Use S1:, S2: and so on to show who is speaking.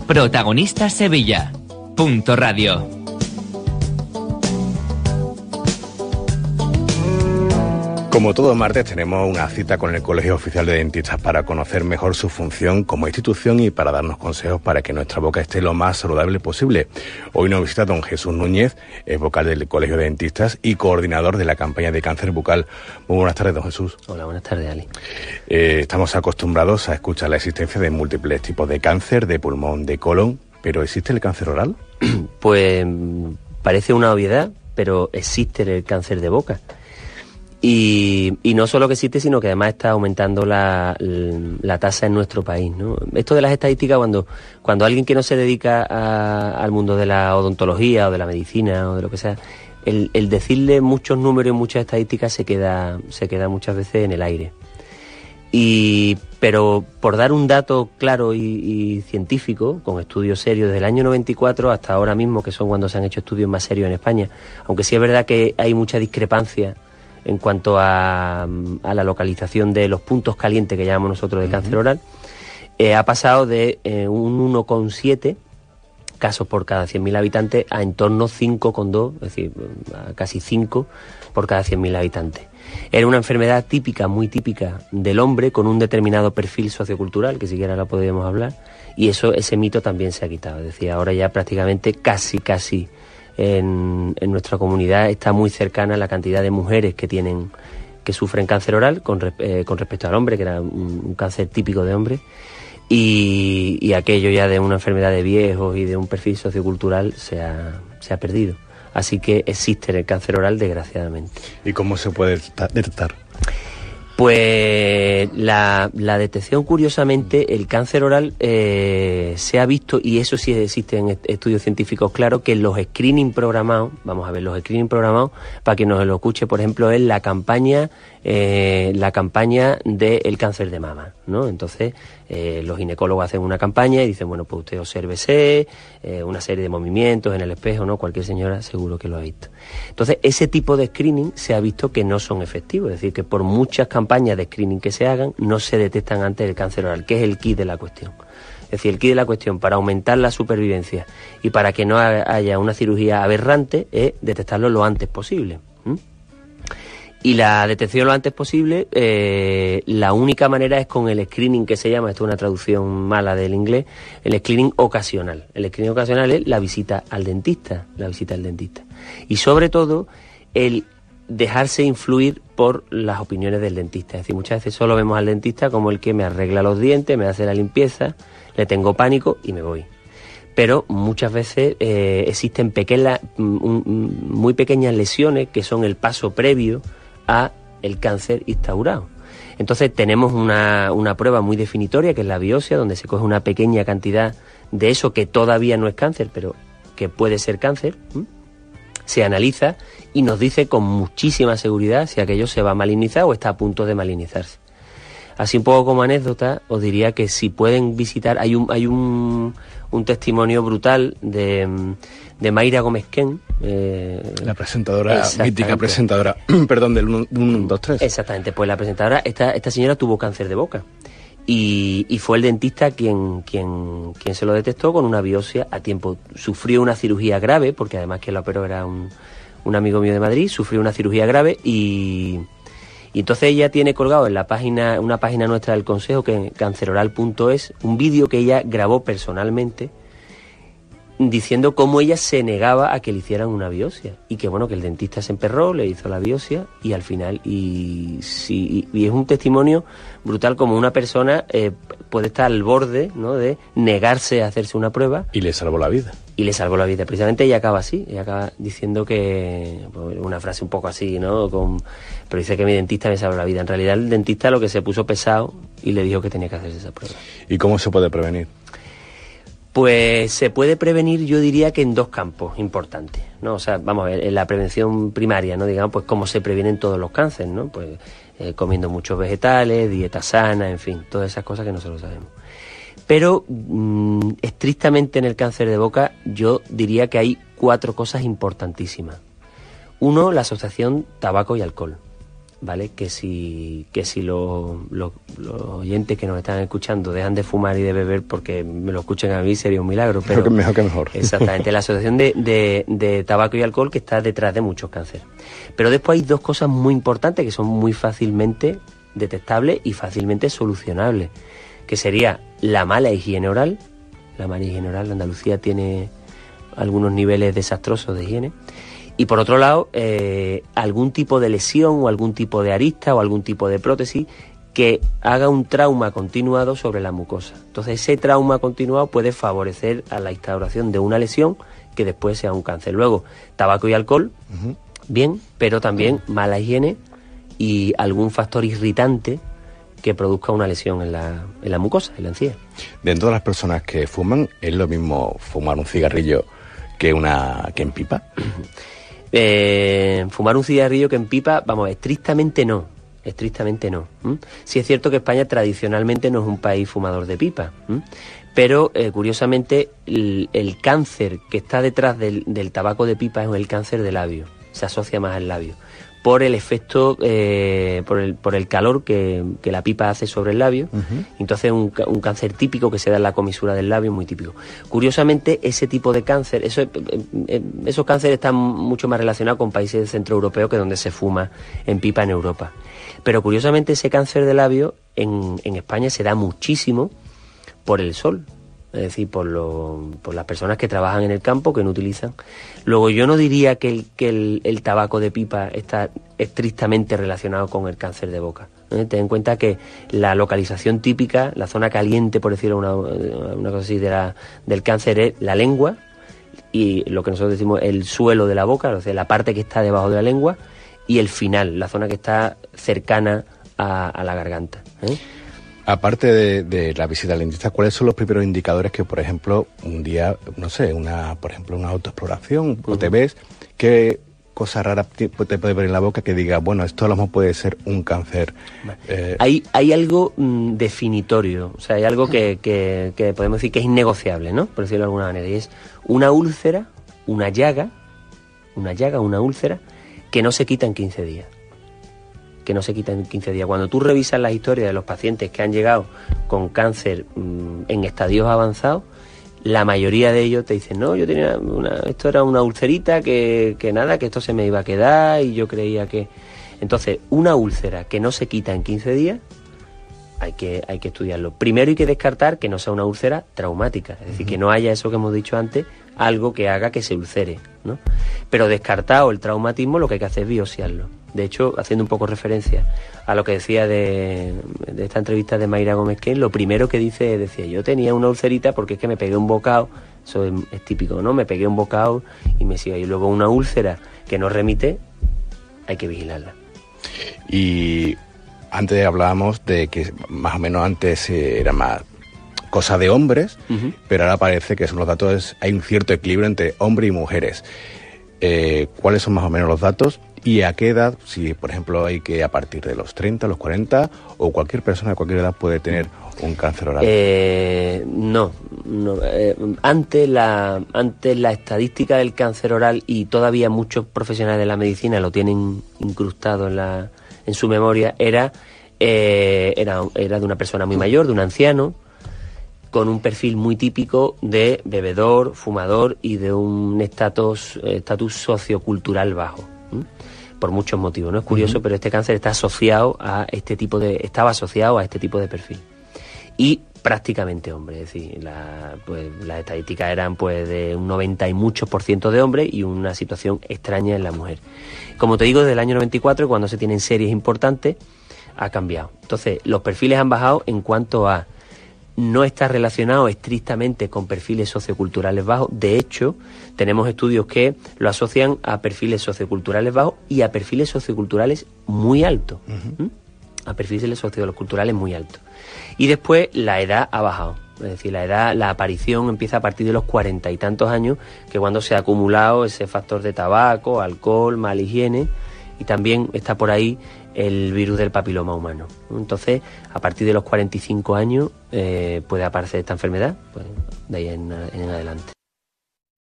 S1: Protagonista Sevilla. Punto Radio.
S2: Como todo martes tenemos una cita con el Colegio Oficial de Dentistas para conocer mejor su función como institución y para darnos consejos para que nuestra boca esté lo más saludable posible. Hoy nos visita don Jesús Núñez, es vocal del Colegio de Dentistas y coordinador de la campaña de cáncer bucal. Muy buenas tardes, don Jesús.
S3: Hola, buenas tardes, Ali.
S2: Estamos acostumbrados a escuchar la existencia de múltiples tipos de cáncer, de pulmón, de colon, pero ¿existe el cáncer oral?
S3: Pues parece una obviedad, pero existe el cáncer de boca. Y no solo que existe, sino que además está aumentando la tasa en nuestro país, ¿no? Esto de las estadísticas, cuando alguien que no se dedica al mundo de la odontología o de la medicina o de lo que sea, el decirle muchos números y muchas estadísticas se queda muchas veces en el aire. Pero por dar un dato claro y científico, con estudios serios desde el año 94 hasta ahora mismo, que son cuando se han hecho estudios más serios en España, aunque sí es verdad que hay mucha discrepancia en cuanto a la localización de los puntos calientes que llamamos nosotros de cáncer oral, ha pasado de un 1,7 casos por cada 100.000 habitantes a en torno a 5,2, es decir, a casi 5 por cada 100.000 habitantes. Era una enfermedad típica, muy típica del hombre, con un determinado perfil sociocultural, que siquiera la podríamos hablar, y ese mito también se ha quitado. Es decir, ahora ya prácticamente casi en nuestra comunidad está muy cercana la cantidad de mujeres que sufren cáncer oral con respecto al hombre, que era un cáncer típico de hombre, y aquello ya de una enfermedad de viejos y de un perfil sociocultural se ha perdido. Así que existe el cáncer oral, desgraciadamente.
S2: ¿Y cómo se puede detectar?
S3: Pues la detección, curiosamente, el cáncer oral se ha visto, y eso sí existe en estudios científicos claros, que los screening programados, los screening programados, para que nos lo escuche, por ejemplo, es la campaña del cáncer de mama, ¿no? Entonces, los ginecólogos hacen una campaña y dicen, bueno, pues usted obsérvese, una serie de movimientos en el espejo, ¿no? Cualquier señora seguro que lo ha visto. Entonces, ese tipo de screening se ha visto que no son efectivos, es decir, que por muchas campañas de screening que se hagan, no se detectan antes el cáncer oral, que es el kit de la cuestión. Es decir, el kit de la cuestión para aumentar la supervivencia y para que no haya una cirugía aberrante es detectarlo lo antes posible. Y la detección lo antes posible, la única manera es con el screening que se llama, esto es una traducción mala del inglés, el screening ocasional. El screening ocasional es la visita al dentista. Y sobre todo, el dejarse influir por las opiniones del dentista. Es decir, muchas veces solo vemos al dentista como el que me arregla los dientes, me hace la limpieza, le tengo pánico y me voy. Pero muchas veces existen muy pequeñas lesiones que son el paso previo a el cáncer instaurado. Entonces tenemos una prueba muy definitoria, que es la biopsia, donde se coge una pequeña cantidad de eso que todavía no es cáncer, pero que puede ser cáncer, se analiza y nos dice con muchísima seguridad si aquello se va a malignizar o está a punto de malignizarse. Así un poco como anécdota, os diría que si pueden visitar, hay un testimonio brutal de Mayra Gómez-Ken,
S2: la presentadora, mítica presentadora, perdón, del 1, 2, 3.
S3: Exactamente, pues la presentadora, esta señora tuvo cáncer de boca y fue el dentista quien se lo detectó con una biopsia a tiempo. Sufrió una cirugía grave, porque además que la operó era un amigo mío de Madrid, sufrió una cirugía grave y entonces ella tiene colgado en una página nuestra del Consejo, que es canceroral.es, un vídeo que ella grabó personalmente diciendo cómo ella se negaba a que le hicieran una biopsia y que bueno, que el dentista se emperró, le hizo la biopsia y al final y es un testimonio brutal como una persona puede estar al borde, ¿no?, de negarse a hacerse una prueba
S2: y le salvó la vida.
S3: Precisamente ella acaba así, ella acaba diciendo que, pues, una frase un poco así, ¿no?, pero dice que mi dentista me salvó la vida. En realidad el dentista lo que se puso pesado y le dijo que tenía que hacerse esa prueba.
S2: ¿Y cómo se puede prevenir?
S3: Pues se puede prevenir, yo diría que en dos campos importantes, ¿no? O sea, vamos a ver, en la prevención primaria, ¿no? Digamos, pues cómo se previenen todos los cánceres, ¿no? Pues comiendo muchos vegetales, dieta sana, en fin, todas esas cosas que nosotros sabemos. Pero estrictamente en el cáncer de boca yo diría que hay 4 cosas importantísimas. Uno, la asociación tabaco y alcohol. ¿vale? Que si los oyentes que nos están escuchando dejan de fumar y de beber porque me lo escuchen a mí, sería un milagro. Pero
S2: creo que mejor que mejor.
S3: Exactamente, la asociación de tabaco y alcohol, que está detrás de muchos cánceres. Pero después hay dos cosas muy importantes que son muy fácilmente detectables y fácilmente solucionables, que sería la mala higiene oral. La mala higiene oral, Andalucía tiene algunos niveles desastrosos de higiene. Y por otro lado, algún tipo de lesión o algún tipo de arista o algún tipo de prótesis que haga un trauma continuado sobre la mucosa. Entonces ese trauma continuado puede favorecer a la instauración de una lesión que después sea un cáncer. Luego, tabaco y alcohol, bien, pero también mala higiene y algún factor irritante que produzca una lesión en la mucosa, en la encía.
S2: Dentro de las personas que fuman, ¿es lo mismo fumar un cigarrillo que en pipa?
S3: Fumar un cigarrillo que en pipa, vamos, estrictamente no. Sí es cierto que España tradicionalmente no es un país fumador de pipa, pero curiosamente el cáncer que está detrás del tabaco de pipa es el cáncer de labio, se asocia más al labio, por el efecto, por el calor que la pipa hace sobre el labio. Entonces un cáncer típico que se da en la comisura del labio, muy típico. Curiosamente, ese tipo de cáncer, esos cánceres están mucho más relacionados con países centroeuropeos que donde se fuma en pipa en Europa. Pero curiosamente ese cáncer de labio en España se da muchísimo por el sol. Es decir, por las personas que trabajan en el campo, que no utilizan. Luego, yo no diría que el tabaco de pipa está estrictamente relacionado con el cáncer de boca. Ten en cuenta que la localización típica, la zona caliente, por decirlo una cosa así, del cáncer es la lengua y lo que nosotros decimos el suelo de la boca, o sea, la parte que está debajo de la lengua, y el final, la zona que está cercana a la garganta.
S2: Aparte de la visita al dentista, ¿cuáles son los primeros indicadores que, por ejemplo, un día, no sé, por ejemplo, una autoexploración, o te ves, qué cosa rara te puede ver en la boca que diga, bueno, esto a lo mejor puede ser un cáncer?
S3: Hay algo definitorio, o sea, hay algo que podemos decir que es innegociable, ¿no? Por decirlo de alguna manera, y es una úlcera, una úlcera, que no se quita en 15 días. Cuando tú revisas las historias de los pacientes que han llegado con cáncer en estadios avanzados, la mayoría de ellos te dicen, no, yo tenía esto era una ulcerita que esto se me iba a quedar y yo creía que... Entonces, una úlcera que no se quita en 15 días, hay que estudiarlo. Primero hay que descartar que no sea una úlcera traumática, es decir, que no haya eso que hemos dicho antes, algo que haga que se ulcere, ¿no? Pero descartado el traumatismo, lo que hay que hacer es biopsiarlo. De hecho, haciendo un poco referencia a lo que decía de esta entrevista de Mayra Gómez Ken, lo primero que decía, yo tenía una ulcerita porque es que me pegué un bocado, eso es típico, ¿no? Me pegué un bocado y me sigue. Y luego una úlcera que no remite, hay que vigilarla.
S2: Y antes hablábamos de que más o menos antes era más cosa de hombres, pero ahora parece que son los datos, hay un cierto equilibrio entre hombres y mujeres. ¿Cuáles son más o menos los datos? ¿Y a qué edad? Si, por ejemplo, hay que a partir de los 30, los 40, o cualquier persona de cualquier edad puede tener un cáncer oral.
S3: No. Antes la estadística del cáncer oral, y todavía muchos profesionales de la medicina lo tienen incrustado en su memoria, era de una persona muy mayor, de un anciano, con un perfil muy típico de bebedor, fumador y de un estatus sociocultural bajo. Por muchos motivos, ¿no? Es curioso, pero este cáncer estaba asociado a este tipo de perfil. Y prácticamente hombre, es decir, las estadísticas eran pues de un 90 y muchos % de hombres y una situación extraña en la mujer. Como te digo, desde el año 94, cuando se tienen series importantes, ha cambiado. Entonces, los perfiles han bajado en cuanto a no está relacionado estrictamente con perfiles socioculturales bajos. De hecho, tenemos estudios que lo asocian a perfiles socioculturales bajos y a perfiles socioculturales muy altos. A perfiles socioculturales muy altos. Y después la edad ha bajado. Es decir, la aparición empieza a partir de los 40 y tantos años, que cuando se ha acumulado ese factor de tabaco, alcohol, mala higiene, y también está por ahí el virus del papiloma humano. Entonces, a partir de los 45 años puede aparecer esta enfermedad, pues, de ahí en adelante.